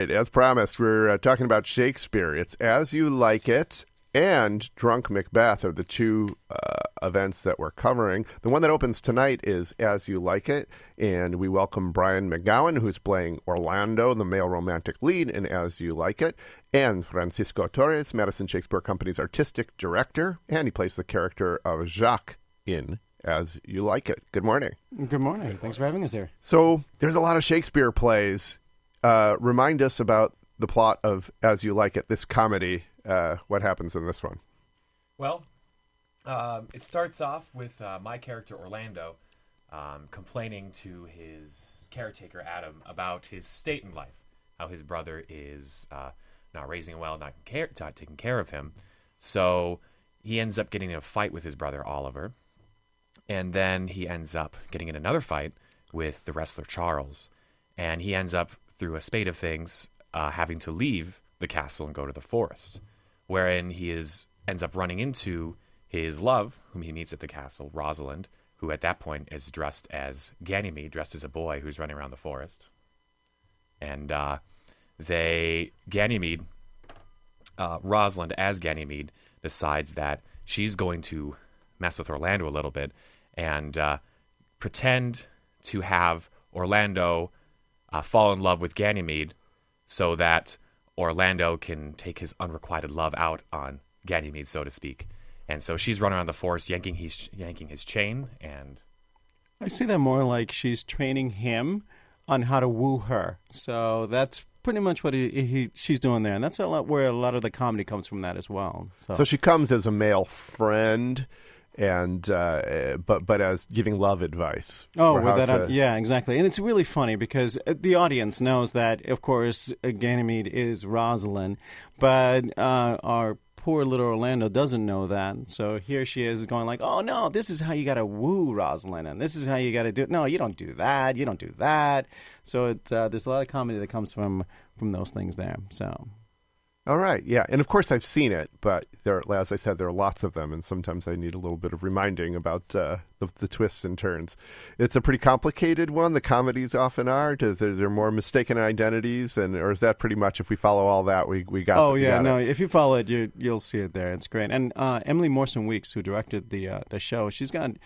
As promised, we're talking about Shakespeare. It's As You Like It and Drunk Macbeth are the two events that we're covering. The one that opens tonight is As You Like It, and we welcome Brian McGowan, who's playing Orlando, the male romantic lead in As You Like It, and Francisco Torres, Madison Shakespeare Company's artistic director, and he plays the character of Jacques in As You Like It. Good morning. Good morning. Thanks for having us here. So there's a lot of Shakespeare plays. Remind us about the plot of As You Like It, this comedy. What happens in this one? Well, it starts off with my character Orlando complaining to his caretaker Adam about his state in life, how his brother is not raising him well, not taking care of him. So he ends up getting in a fight with his brother Oliver, and then he ends up getting in another fight with the wrestler Charles, and he ends up, through a spate of things, having to leave the castle and go to the forest, wherein he ends up running into his love, whom he meets at the castle, Rosalind, who at that point is dressed as Ganymede, dressed as a boy who's running around the forest. And Rosalind as Ganymede decides that she's going to mess with Orlando a little bit and pretend to have Orlando fall in love with Ganymede so that Orlando can take his unrequited love out on Ganymede, so to speak. And so she's running around the forest yanking his chain. And I see that more like she's training him on how to woo her. So that's pretty much what she's doing there. And that's where a lot of the comedy comes from that as well. So she comes as a male friend, and but as giving love advice. Yeah, exactly. And it's really funny because the audience knows that, of course, Ganymede is Rosalind, but our poor little Orlando doesn't know that. So here she is going like, oh, no, this is how you got to woo Rosalind, and this is how you got to do it. No, you don't do that. You don't do that. So there's a lot of comedy that comes from those things there. So. All right, yeah. And of course I've seen it, but as I said, there are lots of them, and sometimes I need a little bit of reminding about the twists and turns. It's a pretty complicated one, the comedies often are. Is there more mistaken identities, or is that pretty much, if we follow all that, we got it? Oh, yeah, no, if you follow it, you'll see it there. It's great. And Emily Morrison Weeks, who directed the show, she's got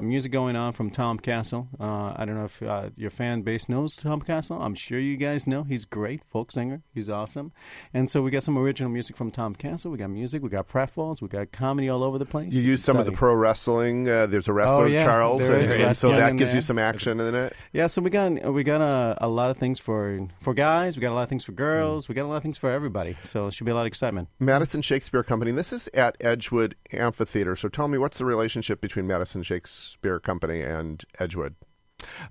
music going on from Tom Castle. I don't know if your fan base knows Tom Castle. I'm sure you guys know. He's great, folk singer. He's awesome. And so we got some original music from Tom Castle. We got music. We got pratfalls. We got comedy all over the place. You use some of the pro wrestling. There's a wrestler, Charles, and so that gives you some action in it. Yeah, so we got a lot of things for guys. We got a lot of things for girls. We got a lot of things for everybody. So it should be a lot of excitement. Madison Shakespeare Company. This is at Edgewood Amphitheater. So tell me, what's the relationship between Madison Shakespeare Company and Edgewood?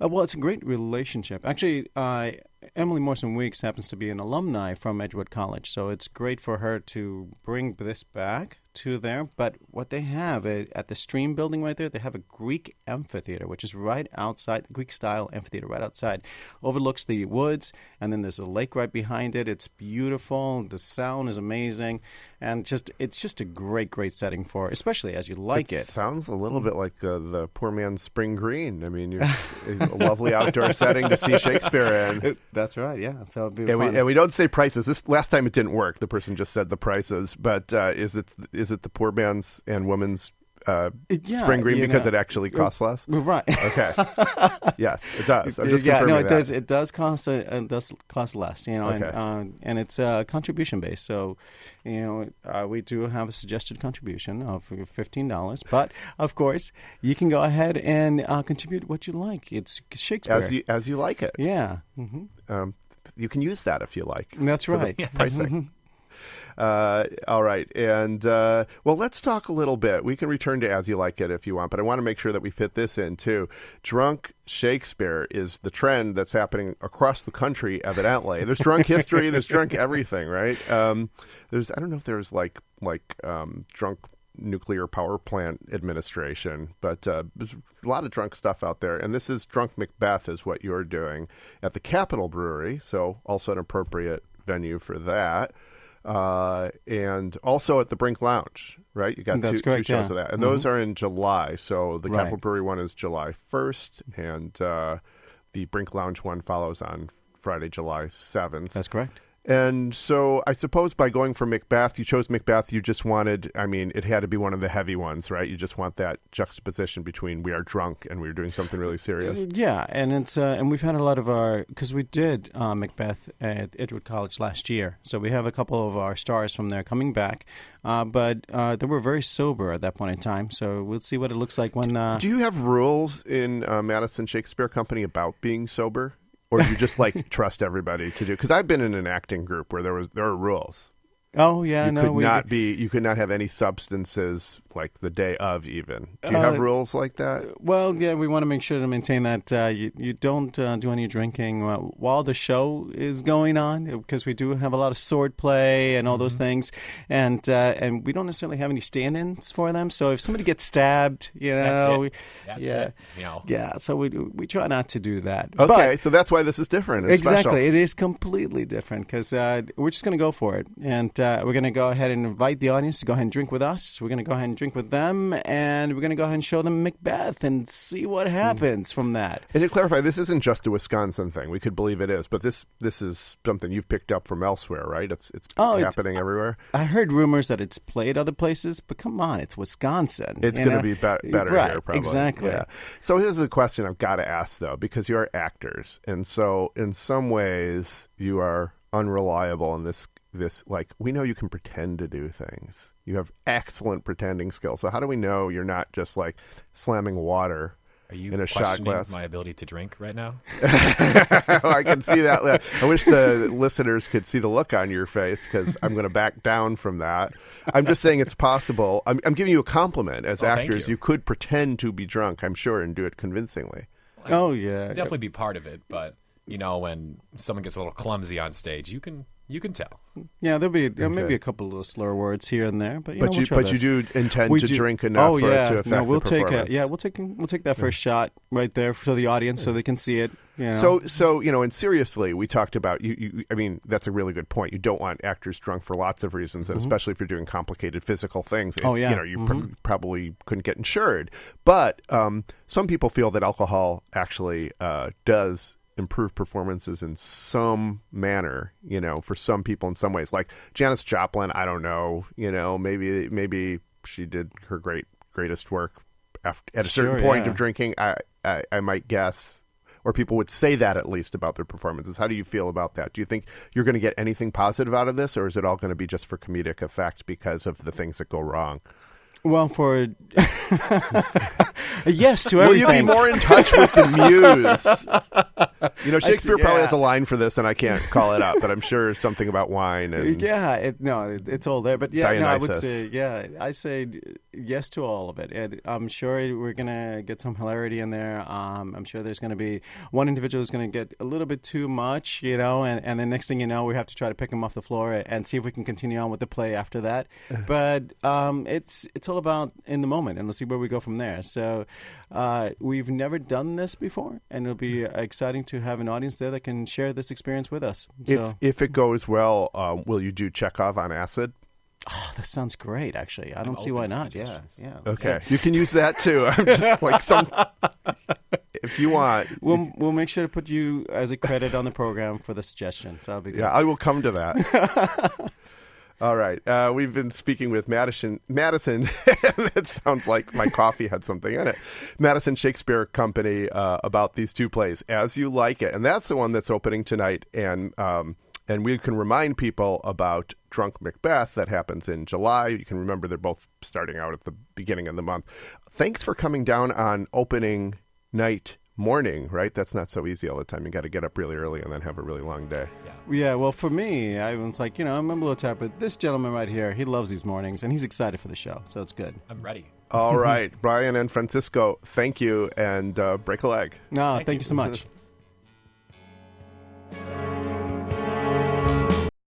Well, it's a great relationship. Actually, Emily Morrison Weeks happens to be an alumni from Edgewood College, so it's great for her to bring this back to there. But what they have at the Stream building right there, they have a Greek amphitheater, which is right outside, Greek-style amphitheater right outside. Overlooks the woods, and then there's a lake right behind it. It's beautiful. The sound is amazing, and it's just a great setting for, especially As You Like It. Sounds a little bit like the poor man's Spring Green. I mean, you're a lovely outdoor setting to see Shakespeare in. That's right, yeah. So it'd be fun. And we don't say prices. This last time it didn't work. The person just said the prices, but is it the poor man's and woman's Spring Green because it actually costs less? Right. Okay. Yes, it does. I'm just confirming it that. does. It does cost less. Okay. And it's contribution based. So, we do have a suggested contribution of $15. But of course, you can go ahead and contribute what you like. It's Shakespeare. As you like it. Yeah. Mm-hmm. You can use that if you like. That's right. Pricing. All right. And, well, let's talk a little bit. We can return to As You Like It if you want, but I want to make sure that we fit this in, too. Drunk Shakespeare is the trend that's happening across the country, evidently. There's drunk history. There's drunk everything, right? I don't know if there's like drunk nuclear power plant administration, but there's a lot of drunk stuff out there. And this is Drunk Macbeth is what you're doing at the Capitol Brewery, so also an appropriate venue for that. And also at the Brink Lounge, right? You got two shows of that. And those are in July. So the Capitol Brewery one is July 1st, and the Brink Lounge one follows on Friday, July 7th. That's correct. And so I suppose by going for Macbeth, you chose Macbeth, you just wanted, I mean, it had to be one of the heavy ones, right? You just want that juxtaposition between we are drunk and we're doing something really serious. Yeah, and it's and we've had a lot of our, because we did Macbeth at Edgewood College last year, so we have a couple of our stars from there coming back, but they were very sober at that point in time, so we'll see what it looks like when... Do you have rules in Madison Shakespeare Company about being sober? Or do you just trust everybody to do? Because I've been in an acting group where there are rules. Oh yeah, You could not have any substances like the day of even. Do you have rules like that? Well, yeah, we want to make sure to maintain that you don't do any drinking while the show is going on, because we do have a lot of sword play and all those things, and we don't necessarily have any stand-ins for them. So if somebody gets stabbed, That's it. Yeah. So we try not to do that. Okay, so that's why this is different. It's exactly, special. it is completely different because we're just going to go for it, and we're going to go ahead and invite the audience to go ahead and drink with us. We're going to go ahead and drink with them, and we're going to go ahead and show them Macbeth and see what happens from that. And to clarify, this isn't just a Wisconsin thing. We could believe it is, but this is something you've picked up from elsewhere, right? It's happening everywhere. I heard rumors that it's played other places, but come on, it's Wisconsin. It's going to be better right, here, probably. Exactly. Yeah. So here's a question I've got to ask, though, because you're actors, and so in some ways you are unreliable in this we know you can pretend to do things. You have excellent pretending skills. So how do we know you're not just slamming water in a shot glass? My ability to drink right now? I can see that. I wish the listeners could see the look on your face, because I'm going to back down from that. I'm just saying it's possible. I'm giving you a compliment. As actors, you could pretend to be drunk, I'm sure, and do it convincingly. Oh, yeah. Definitely be part of it, but when someone gets a little clumsy on stage, you can tell. Yeah, there'll be maybe a couple of little slur words here and there, but you do intend to drink enough for it to affect the performance. We'll take that first shot right there for the audience so they can see it. So and seriously, we talked about you. I mean, that's a really good point. You don't want actors drunk for lots of reasons, and especially if you're doing complicated physical things. You probably couldn't get insured. But some people feel that alcohol actually does improve performances in some manner, for some people in some ways. Like Janis Joplin, I don't know, maybe she did her greatest work at a certain point of drinking. I might guess, or people would say that at least about their performances. How do you feel about that? Do you think you're going to get anything positive out of this, or is it all going to be just for comedic effect because of the things that go wrong? Well, for yes to everything. Will you be more in touch with the muse? Shakespeare probably has a line for this, and I can't call it up, but I'm sure something about wine. And it's all there. But Dionysus. I would say, I say yes to all of it. And I'm sure we're going to get some hilarity in there. I'm sure there's going to be one individual who's going to get a little bit too much, and the next thing you know, we have to try to pick him off the floor and see if we can continue on with the play after that. But it's all about in the moment, and let's see where we go from there. So we've never done this before, and it'll be exciting to have an audience there that can share this experience with us. So, if it goes well, will you do Chekhov on acid? Oh, that sounds great, actually. I don't see why not. Yeah. Okay. You can use that, too. I'm just if you want. We'll make sure to put you as a credit on the program for the suggestion. So that'll be good. Yeah, I will come to that. All right. We've been speaking with Madison. It sounds like my coffee had something in it. Madison Shakespeare Company about these two plays, As You Like It. And that's the one that's opening tonight. And we can remind people about Drunk Macbeth that happens in July. You can remember they're both starting out at the beginning of the month. Thanks for coming down on opening night morning, right? That's not so easy all the time. You got to get up really early and then have a really long day. Yeah, well, for me, I was like, I'm a little tired, but this gentleman right here, he loves these mornings, and he's excited for the show, so it's good. I'm ready. All right. Brian and Francisco, thank you, and break a leg. No, thank you so much.